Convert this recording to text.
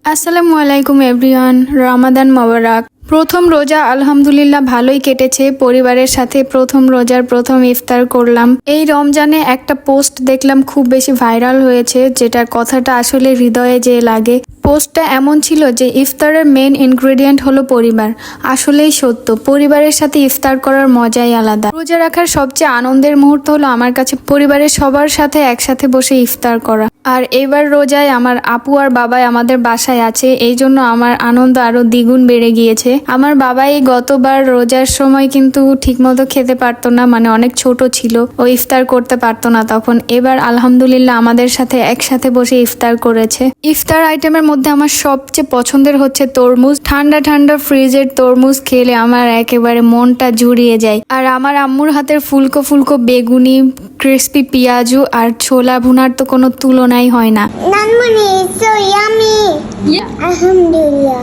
আসসালামু আলাইকুম এভরিওয়ান, রমাদান মোবারক। প্রথম রোজা আলহামদুলিল্লাহ ভালোই কেটেছে। পরিবারের সাথে প্রথম রোজার প্রথম ইফতার করলাম। এই রমজানে একটা পোস্ট দেখলাম খুব বেশি ভাইরাল হয়েছে, যেটার কথাটা আসলে হৃদয়ে যে লাগে। পোস্টটা এমন ছিল যে ইফতারের মেন ইনগ্রেডিয়েন্ট হলো পরিবার। আসলেই সত্য, পরিবারের সাথে ইফতার করার মজাই আলাদা। রোজা রাখার সবচেয়ে আনন্দের মুহূর্ত হলো আমার কাছে পরিবারের সবার সাথে একসাথে বসে ইফতার করা। আর এবার রোজায় আমার আপু আর বাবাই আমাদের বাসায় আছে, এই জন্য আমার আনন্দ আরো দ্বিগুণ বেড়ে গিয়েছে। আমার বাবাই গতবার রোজার সময় কিন্তু ঠিকমতো খেতে পারতো না, মানে অনেক ছোট ছিল, ও ইফতার করতে পারতো না তখন। এবার আলহামদুলিল্লাহ আমাদের সাথে একসাথে বসে ইফতার করেছে। ইফতার আইটেমের মধ্যে আমার সবচেয়ে পছন্দের হচ্ছে তরমুজ। ঠান্ডা ঠান্ডা ফ্রিজের তরমুজ খেলে আমার একেবারে মনটা জুড়িয়ে যায়। আর আমার আম্মুর হাতের ফুলকো ফুলকো বেগুনি, ক্রিস্পি পেঁয়াজু আর ছোলা ভুনার তো কোনো তুলনাই হয় না। Nanmani, it's so yummy. Yeah. Alhamdulillah.